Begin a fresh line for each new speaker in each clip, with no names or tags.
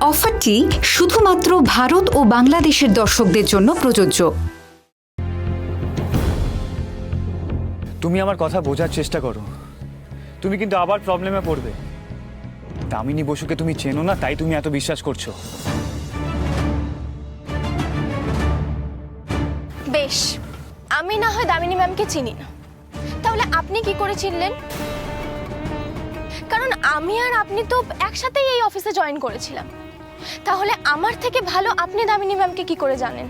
অফারটি শুধুমাত্র ভারত ও বাংলাদেশের দর্শকদের জন্য প্রযোজ্য।
তুমি আমার কথা বোঝার চেষ্টা করো, তুমি কিন্তু আবার প্রবলেমে পড়বে। দামিনী বসুকে তুমি চেনো না, তাই তুমি এত বিশ্বাস করছো।
বেশ, আমি না হয় দামিনী ম্যামকে চিনি না, তাহলে আপনি কি করে চিনলেন? কারণ আমি আর আপনি তো একসাথেই এই অফিসে জয়েন করেছিলাম। তাহলে আমার থেকে ভালো আপনি দামিনী ম্যামকে কি করে জানেন?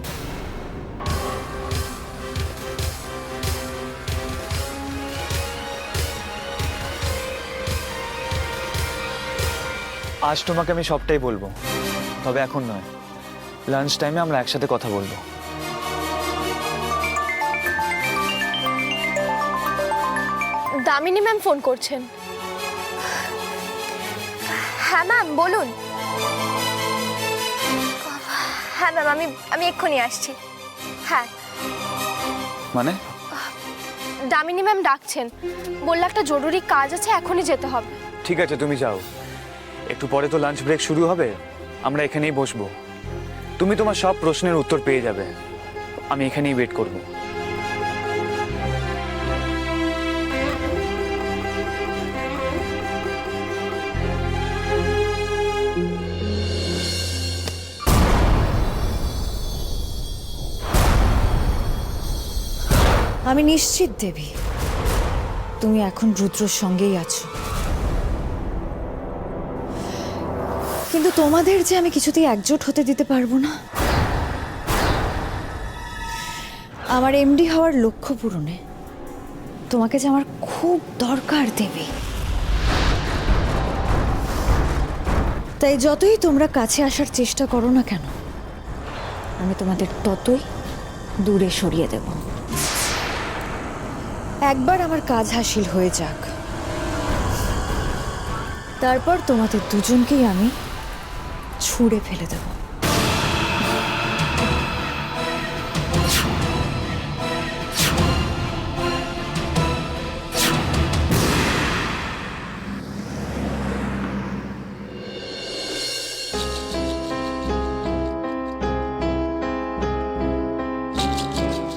আজ তোমাকে আমি সবটাই বলবো, তবে এখন নয়, লাঞ্চ টাইমে আমরা একসাথে কথা বলবো।
দামিনী ম্যাম ফোন করছেন। হ্যাঁ ম্যাম, বলুন। হ্যাঁ ম্যাম, আমি এক্ষুনি আসছি। হ্যাঁ,
মানে?
দামিনী ম্যাম ডাকছেন, বললে একটা জরুরি কাজ আছে, এখনই যেতে হবে।
ঠিক আছে, তুমি যাও। একটু পরে তো লাঞ্চ ব্রেক শুরু হবে, আমরা এখানেই বসবো। তুমি তোমার সব প্রশ্নের উত্তর পেয়ে যাবে, আমি এখানেই ওয়েট করব।
আমি নিশ্চিত দেবী, তুমি এখন রুদ্রর সঙ্গেই আছো। কিন্তু তোমাদের যে আমি কিছুতেই একজোট হতে দিতে পারবো না। আমার এমডি হওয়ার লক্ষ্য পূরণে তোমাকে যে আমার খুব দরকার দেবী। তাই যতই তোমরা কাছে আসার চেষ্টা করো না কেন, আমি তোমাদের ততই দূরে সরিয়ে দেব। একবার আমার কাজ হাসিল হয়ে যাক, তারপর তোমাদের দুজনকেই আমি ছুঁড়ে ফেলে দেব।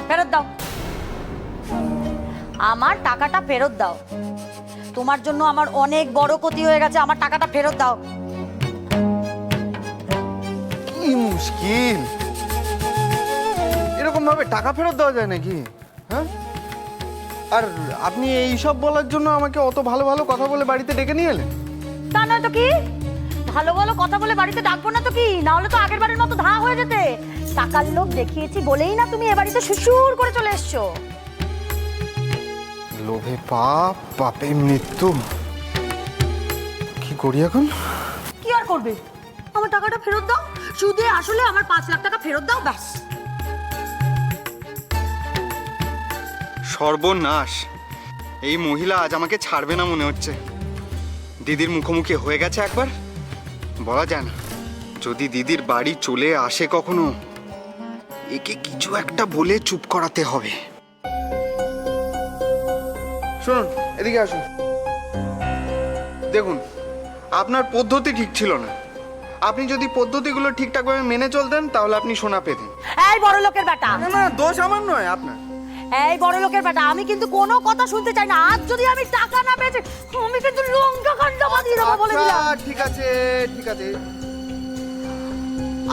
ফেরত দাও, আমার টাকাটা ফেরত দাও। তোমার জন্য আমার অনেক বড় ক্ষতি হয়ে গেছে, আমার টাকাটা ফেরত দাও।
কি মুশকিল, এরকম ভাবে টাকা ফেরত দেওয়া যায় নাকি? হ্যাঁ, আর আপনি এই সব বলার জন্য আমাকে অত ভালো ভালো কথা বলে বাড়িতে ডেকে নিয়ে এলেন?
তা নয় তো কি, ভালো ভালো কথা বলে বাড়িতে ডাকবো না তো কি? না হলে তো আগের বারের মতো ধা হয়ে যেতে। টাকার লোভ দেখিয়েছি বলেই না তুমি এ বাড়িতে শ্বশুর করে চলে এসছো।
লোভে পাপ, পাপে মৃত্যু। কি করি এখন?
কি আর করবে, আমার টাকাটা ফেরত দাও। সুদে আসলে আমার 5 লাখ টাকা ফেরত দাও, ব্যাস।
সর্বনাশ, এই মহিলা আজ আমাকে ছাড়বে না মনে হচ্ছে। দিদির মুখোমুখি হয়ে গেছে একবার, বলা যায় না। যদি দিদির বাড়ি চলে আসে কখনো, একে কিছু একটা বলে চুপ করাতে হবে। শুনুন, এদিকে আসুন। দেখুন, আপনার পদ্ধতি ঠিক ছিল না। আপনি যদি পদ্ধতিগুলো ঠিকঠাকভাবে মেনে চলতেন তাহলে আপনি সোনা পেতেন।
এই বড় লোকের বেটা,
না না, দোষ আমার নয়, আপনার।
এই বড় লোকের বেটা, আমি কিন্তু কোনো কথা শুনতে চাই না। আজ যদি আমি টাকা না পেয়েছি, আমি কিন্তু লঙ্কা কাণ্ড বাঁধিয়ে দেবো বলে দিলাম।
আচ্ছা, ঠিক আছে ঠিক আছে,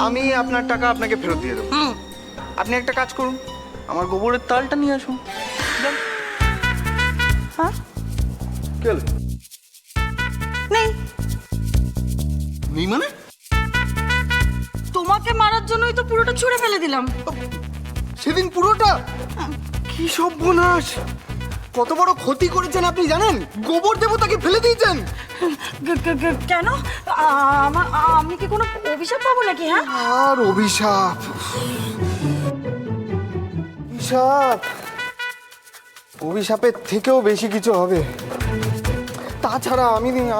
আমি আপনার টাকা আপনাকে ফেরত দিয়ে দেবো। আপনি একটা কাজ করুন, আমার গোবরের তালটা নিয়ে আসুন। যান।
হ্যাঁ,
কি হলো?
নেই।
নেই মানে?
তোমাকে মারার জন্যই তো পুরোটা ছুঁড়ে ফেলে দিলাম।
সেদিন পুরোটা? কি সর্বনাশ, কত বড় ক্ষতি করেছেন আপনি জানেন? গোবর দেবতাকে ফেলে দিয়েছেন।
কেন? আমি কি কোনো অভিশাপ পাবো নাকি? হ্যাঁ,
আর অভিশাপ, অভিশাপ, অভিশাপের থেকেও বেশি কিছু হবে। তাছাড়া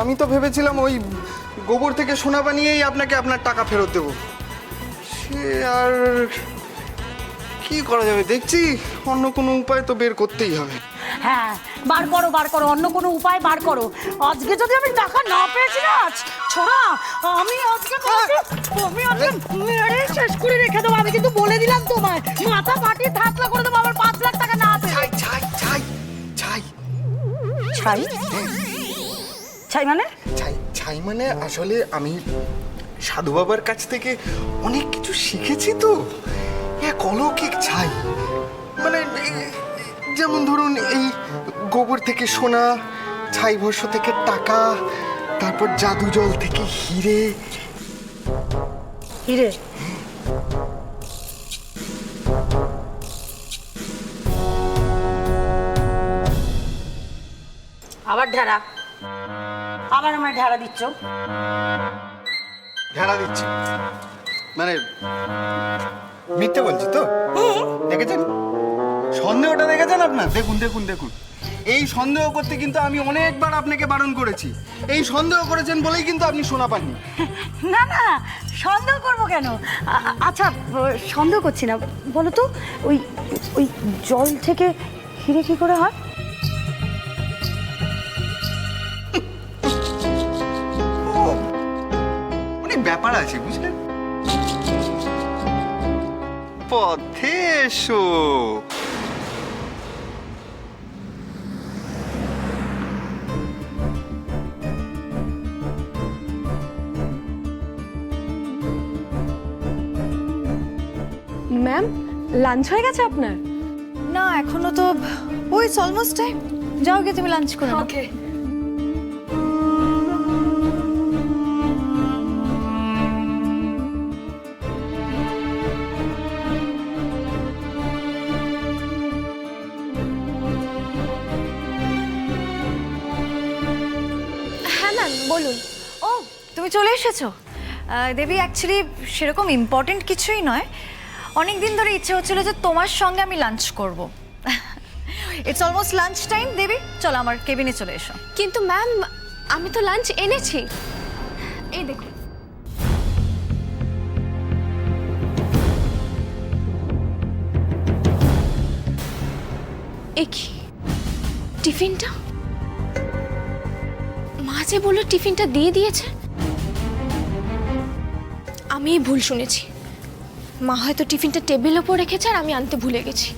আমি তো ভেবেছিলাম ওই গোবর থেকে সোনা বানিয়েই আপনাকে আপনার টাকা ফেরত দেবো। সে আর কি করা যাবে, দেখছি অন্য কোনো উপায় তো বের করতেই হবে।
হ্যাঁ, বার করো বার করো, অন্য কোনো উপায় বার করো। আজকে যদি আমি টাকা না পেয়েছি না, ছোড়া, আমি আজকে মেরে শেষ করে রেখে দেবো। আমি কিন্তু বলে দিলাম তোমায়, মাথা ফাটিয়ে থাকলা করে দেবো। আমার 5 লাখ টাকা না আছে।
ছাই ছাই ছাই ছাই
ছাই ছাই মানে?
ছাই ছাই মানে আসলে আমি সাধু বাবার কাছ থেকে অনেক কিছু শিখেছি তো। এক অলৌকিক ছাই, মানে যেমন ধরুন এই গোবর থেকে সোনা, ছাই ভস্য থেকে টাকা, তারপর জাদু জল থেকে হিরে।
হিরে? আবার ঢেরা, আবার আমার ঢেরা দিচ্ছ।
ঢেড়া দিচ্ছি মানে মিথ্যে বলছি তো? দেখেছেন সন্দেহটা, দেখেছেন আপনার? দেখুন দেখুন দেখুন, এই সন্দেহ করতে কিন্তু আমি অনেকবার আপনাকে বারণ করেছি। এই সন্দেহ করেছেন বলেই কিন্তু আপনি শোনা পাননি।
না না, সন্দেহ করবো কেন? আচ্ছা, সন্দেহ করছি না, বলো তো ওই ওই জল থেকে হিরে কি করে হয়?
অনেক ব্যাপার আছে বুঝলেন। পথে এসো।
ম্যাম, লাঞ্চ হয়ে গেছে আপনার?
না এখনো তো, ওই অলমোস্ট টাইম। যাও গিয়ে তুমি লাঞ্চ করে নাও।
ওকে। হ্যাঁ ম্যাম, বলুন।
ও তুমি চলে এসেছো। দেবী, অ্যাকচুয়ালি সেরকম ইম্পর্টেন্ট কিছুই নয়। অনেক দিন ধরে ইচ্ছে হচ্ছিল যে তোমার সঙ্গে আমি লাঞ্চ করব। It's almost lunch time. Debi চলো আমার কেবিনে চলে এসো।
কিন্তু ম্যাম, আমি তো লাঞ্চ এনেছি, এই দেখুন। এ কি টিফিনটা? মা যে বললো টিফিনটা দিয়ে দিয়েছে, আমি ভুল শুনেছি। মা হয়তো টিফিনটা টেবিলের ওপর রেখেছে আর আমি আনতে ভুলে গেছি।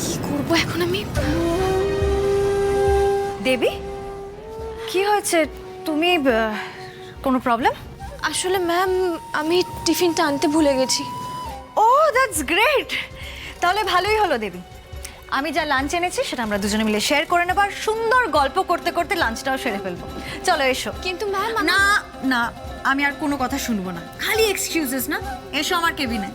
কি করব এখন আমি?
দেবী কি হয়েছে? তুমি কোনো প্রবলেম?
আসলে ম্যাম, আমি টিফিনটা আনতে ভুলে গেছি।
ও দ্যাটস গ্রেট। তাহলে ভালোই হলো দেবী, আমি যা লাঞ্চ এনেছি সেটা আমরা দুজনে মিলে শেয়ার করে নেব, আর সুন্দর গল্প করতে করতে লাঞ্চটাও সেরে ফেলবো। চলো এসো।
কিন্তু ম্যাম,
না না, আমি আর কোনো কথা শুনবো না, খালি এক্সকিউজেস না। এসো আমার কেবিনে।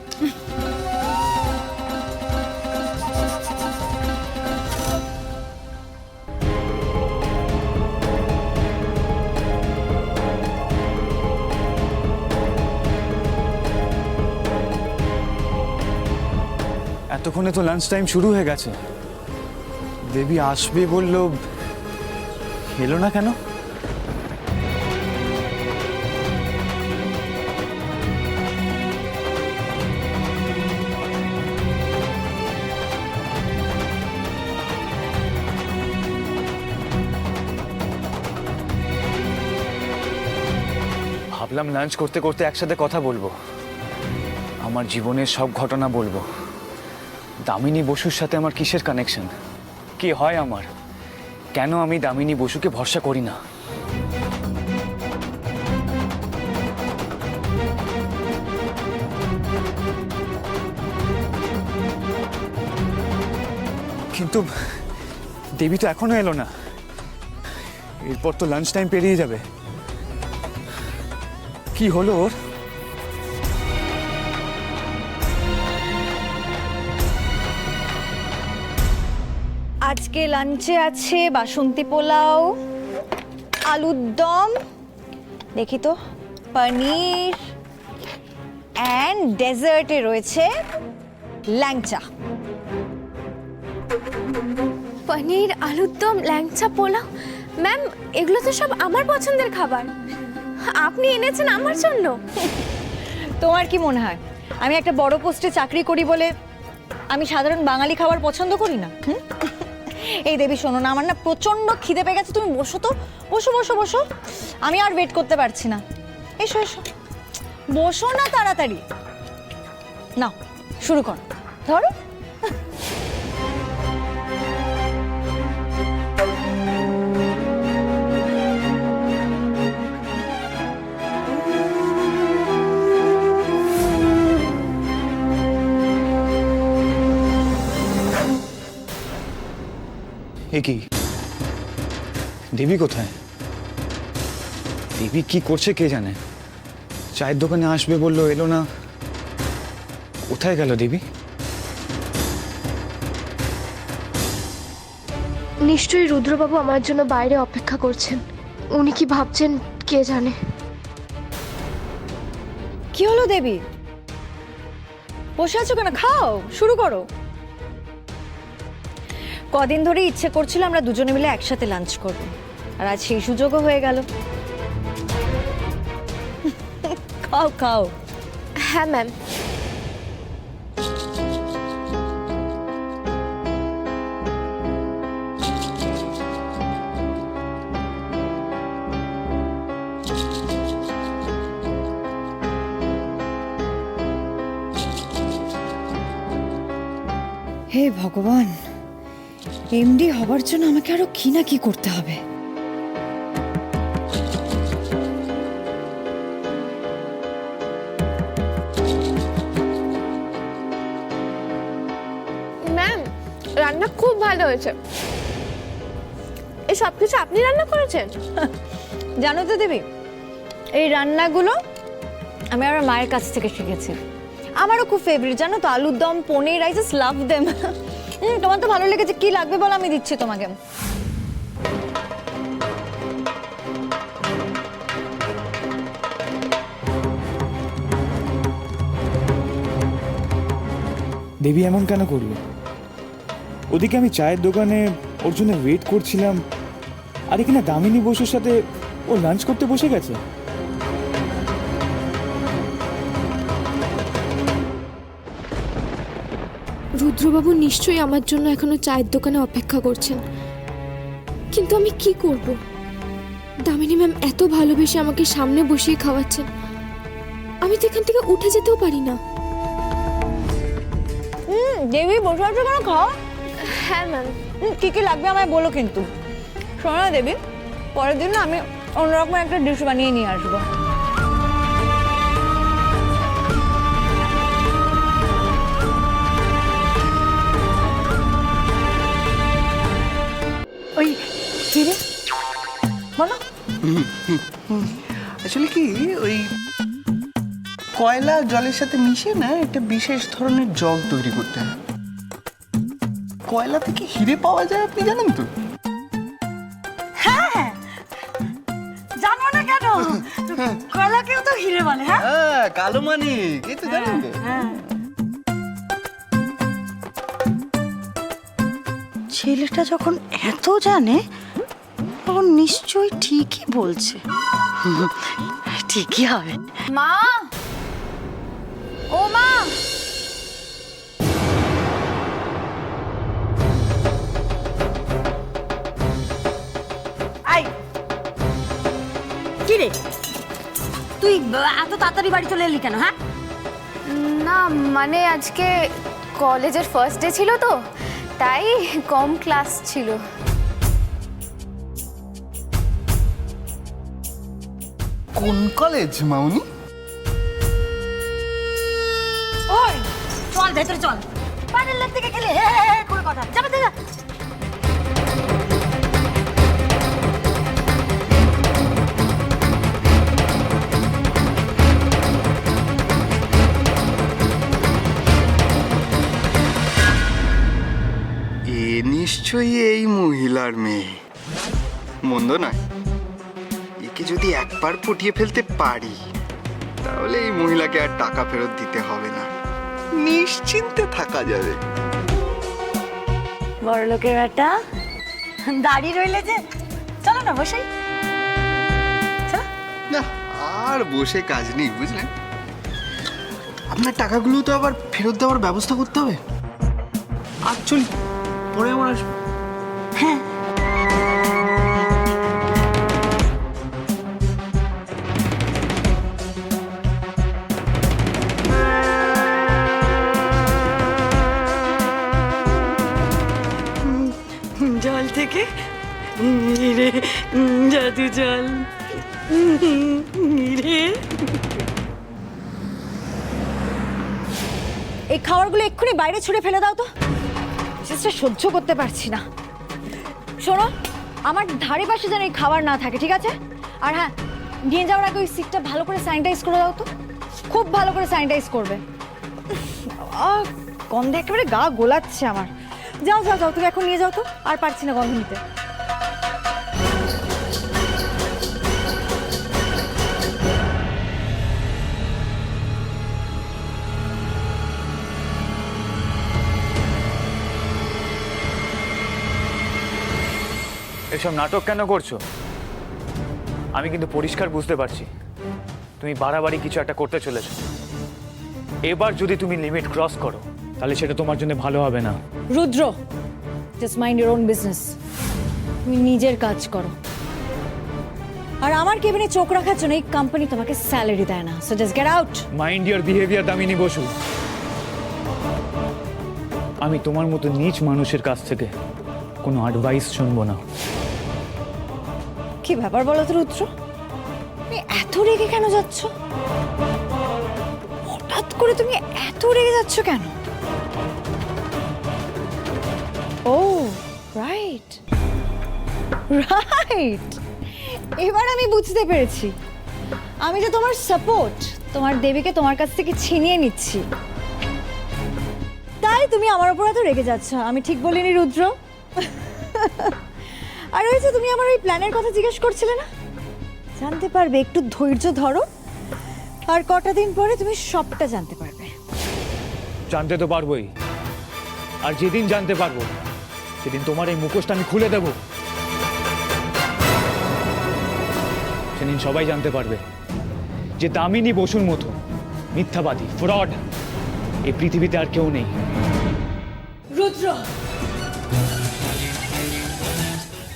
এতক্ষণে তো লাঞ্চ টাইম শুরু হয়ে গেছে। দেবী আসবে বললো, এলো না কেন? ভাবলাম লাঞ্চ করতে করতে একসাথে কথা বলবো, আমার জীবনের সব ঘটনা বলবো। দামিনী বসুর সাথে আমার কিসের কানেকশন? কি হয় আমার? কেন আমি দামিনী বসুকে ভরসা করি না? কিন্তু দেবী তো এখনো এলো না। এরপর তো লাঞ্চ টাইম পেরিয়ে যাবে। কি হলো ওর?
আজকে লাঞ্চে আছে বাসন্তী পোলাও, আলুর দম, দেখি তো পনির, অ্যান্ড ডেজার্টে রয়েছে ল্যাংচা।
পনির, আলুর দম, ল্যাংচা, পোলাও। ম্যাম, এগুলো তো সব আমার পছন্দের খাবার। আপনি এনেছেন আমার জন্য।
তোমার কি মনে হয় আমি একটা বড় পোস্টে চাকরি করি বলে আমি সাধারণ বাঙালি খাবার পছন্দ করি না? এই দেবী শোনো না, আমার না প্রচন্ড খিদে পেয়ে গেছে, তুমি বসো তো, বসো বসো বসো, আমি আর ওয়েট করতে পারছি না। এসো এসো, বসো না তাড়াতাড়ি, নাও শুরু করো, ধরো।
এ কি, দেবী কোথায়? দেবী কি করছে কে জানে। চায়ের দোকানে আসবে বললো, এলো না। কোথায় গেল দেবী?
নিশ্চয়ই রুদ্রবাবু আমার জন্য বাইরে অপেক্ষা করছেন। উনি কি ভাবছেন কে জানে।
কি হলো দেবী, বসে আছো কেন? খাও, শুরু করো। কদিন ধরে ইচ্ছে করছিল আমরা দুজনে মিলে একসাথে লাঞ্চ করব, আর আজ সেই সুযোগও হয়ে গেল। খাও খাও।
হ্যাঁ ম্যাম।
হে ভগবান, এমডি হবার জন্য আমাকে আরো কি না কি করতে হবে।
ম্যাম, রান্না খুব ভালো হয়েছে। এই সব কিছু আপনি রান্না করেছেন?
জানো তো দেবী, এই রান্নাগুলো আমি আমার মায়ের কাছ থেকে শিখেছি। আমারও খুব ফেভারিট, জানো তো, আলুর দম, পনির, আই জাস্ট লাভ দেম। তোমার তো ভালো লেগেছে, কি লাগবে বলো, আমি দিচ্ছি তোমাকে।
দেবী এমন কেন করলো? ওদিকে আমি চায়ের দোকানে ওর জন্য ওয়েট করছিলাম, আর এখানে দামিনী বসুর সাথে ও লাঞ্চ করতে বসে গেছে।
রুদ্রবাবু নিশ্চয়ই আমার জন্য এখনো চায়ের দোকানে অপেক্ষা করছেন, কিন্তু আমি কি করব? দামিনী ম্যাম এত ভালোবেসে আমাকে সামনে বসিয়ে খাওয়াচ্ছেন, আমি তো এখান থেকে উঠে যেতেও পারি না।
দেবী বসে আছো কেন? খাও।
হ্যাঁ ম্যাম।
কি কি লাগবে আমায় বলো কিন্তু। শোনো না দেবী, পরের দিন না আমি অন্যরকম একটা ডিশ বানিয়ে নিয়ে আসবো। ওই কি রে, বলো।
আসলে কি, ওই কয়লা জলের সাথে মিশে না একটা বিশেষ ধরনের জল তৈরি করতে হয়। কয়লা থেকে হিরে পাওয়া যায়, আপনি জানেন তো?
হ্যাঁ, জানো না কেন? কয়লাকেও তো হিরে বলে। হ্যাঁ
হ্যাঁ, কালো মানিক, এই তো জানেন তো।
হ্যাঁ। ছেলেটা যখন এত জানে, তখন নিশ্চয়ই ঠিকই বলছে। ঠিকই হবে।
মা, ও মা,
আই কি রে, তুই এত তাড়াতাড়ি বাড়ি চলে এলি কেন? হ্যাঁ,
না মানে আজকে কলেজের ফার্স্ট ডে ছিল তো, তাই কম ক্লাস ছিল।
কোন কলেজ মাউনি?
ওই চল ভেতরে চল, বাইরের লোক থেকে খেলে করে কথা যাবে তো।
নিশ্চয়ই এই মহিলার মেয়ে, মন্দ নয়। একে যদি একবার পটিয়ে ফেলতে পারি, তাহলে এই মহিলাকে আর টাকা ফেরত দিতে হবে না, নিশ্চিন্তে থাকা যাবে।
বড় লোকের একটা দাড়ি রইলে যে, চলো না বসে।
না, আর বসে কাজ নেই, বুঝলেন? আপনার টাকাগুলো তো আবার ফেরত দেওয়ার ব্যবস্থা করতে হবে। আর চলি, পরে আমার আসবো।
হ্যাঁ।
জল থেকে রে জাদু জল রে।
এই খাবারগুলো এক্ষুনি বাইরে ছুঁড়ে ফেলে দাও তো, সেটা সহ্য করতে পারছি না। শোনো, আমার ধারে পাশে যেন এই খাবার না থাকে, ঠিক আছে? আর হ্যাঁ, নিয়ে যাওয়ার আগে ওই সিটটা ভালো করে স্যানিটাইজ করে দাও তো, খুব ভালো করে স্যানিটাইজ করবে। গন্ধে একেবারে গা গোলাচ্ছে আমার। যাও যাও যাও, তুমি এখন নিয়ে যাও তো, আর পারছি না গন্ধ নিতে।
এসব নাটক কেন করছো? আমি কিন্তু পরিষ্কার বুঝতে পারছি তুমি বাড়াবাড়ি কিছু একটা করতে চলেছো। এবার যদি তুমি লিমিট ক্রস করো তাহলে সেটা তোমার জন্য ভালো হবে না।
Rudra, just mind your own business. তুমি নিজের কাজ করো। আর আমার কেবিনে চোখ রাখার জন্য এই কোম্পানি তোমাকে স্যালারি দেয় না, so just get out.
Mind your behaviour Damini Basu. আমি তোমার মতো নীচ মানুষের কাছ থেকে কোনো অ্যাডভাইস শুনবো না।
কি ব্যাপার বলো তো রুদ্র, তুমি এত রেগে কেন যাচ্ছ? হঠাৎ করে তুমি এত রেগে যাচ্ছ কেন? ও রাইট রাইট, এবার আমি বুঝতে পেরেছি। আমি যে তোমার সাপোর্ট, তোমার দেবীকে তোমার কাছ থেকে ছিনিয়ে নিচ্ছি, তাই তুমি আমার উপর এত রেগে যাচ্ছ। আমি ঠিক বলিনি রুদ্র? আর ওই যে তুমি আমার ওই প্ল্যানের কথা জিজ্ঞেস করছিলে না, জানতে পারবে। একটু ধৈর্য ধরো, আর কটা দিন পরে তুমি সবটা জানতে পারবে।
জানতে তো পারবোই, আর যেদিন জানতে পারবো সেদিন তোমার এই মুখোশটা আমি খুলে দেব। সেদিন সবাই জানতে পারবে যে দামিনী বসুর মতো মিথ্যাবাদী, ফ্রড এই পৃথিবীতে আর কেউ নেই।
রুদ্র,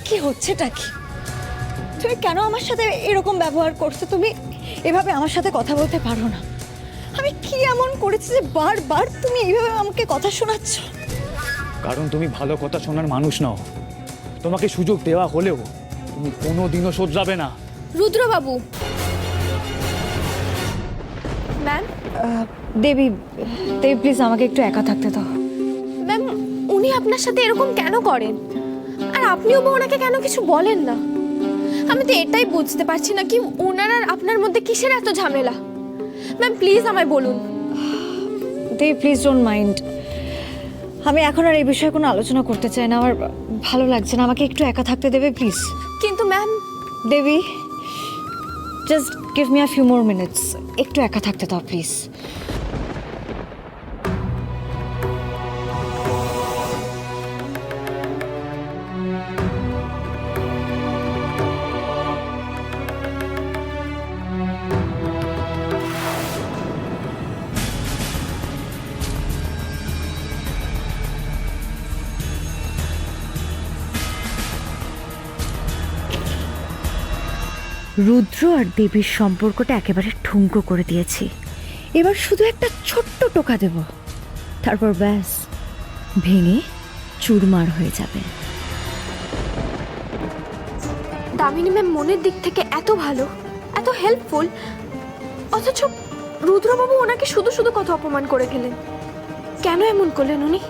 কি হচ্ছেটা কি? তুমি কেন আমার সাথে এরকম ব্যবহার করছো? তুমি এভাবে আমার সাথে কথা বলতে পারো না। আমি কি এমন করেছি যে বারবার তুমি এইভাবে আমাকে কথা শোনাচ্ছ?
কারণ তুমি ভালো কথা শোনার মানুষ নও। তোমাকে সুযোগ দেওয়া হলেও তুমি কোনোদিনও শোধরাবে না।
রুদ্রবাবু,
ম্যাম,
দেবী, দেবী প্লিজ আমাকে একটু একা থাকতে দাও।
ম্যাম, উনি আপনার সাথে এরকম কেন করেন? আর আপনিও বা ওনাকে কেন কিছু বলেন না? আমি তো এটাই বুঝতে পারছি না কি ওনার আর আপনার মধ্যে কিসের এত ঝামেলা। ম্যাম প্লিজ আমায় বলুন।
দেবী প্লিজ ডোন্ট মাইন্ড, আমি এখন আর এই বিষয়ে কোনো আলোচনা করতে চাই না। আমার ভালো লাগছে না, আমাকে একটু একা থাকতে দেবে প্লিজ।
কিন্তু ma'am,
Debi, just give me a few more minutes, একটু একা থাকতে দাও প্লিজ। রুদ্র আর দেবীর সম্পর্কটা একেবারে ঠুনকো করে দিয়েছি। এবার শুধু একটা ছোট্ট টোকা দেব, তারপর ব্যাস ভেঙে চুরমার হয়ে যাবে।
দামিনী ম্যাম মনের দিক থেকে এত ভালো, এত হেল্পফুল, অথচ রুদ্রবাবু ওনাকে শুধু শুধু কত অপমান করে গেলেন। কেন এমন করলেন উনি?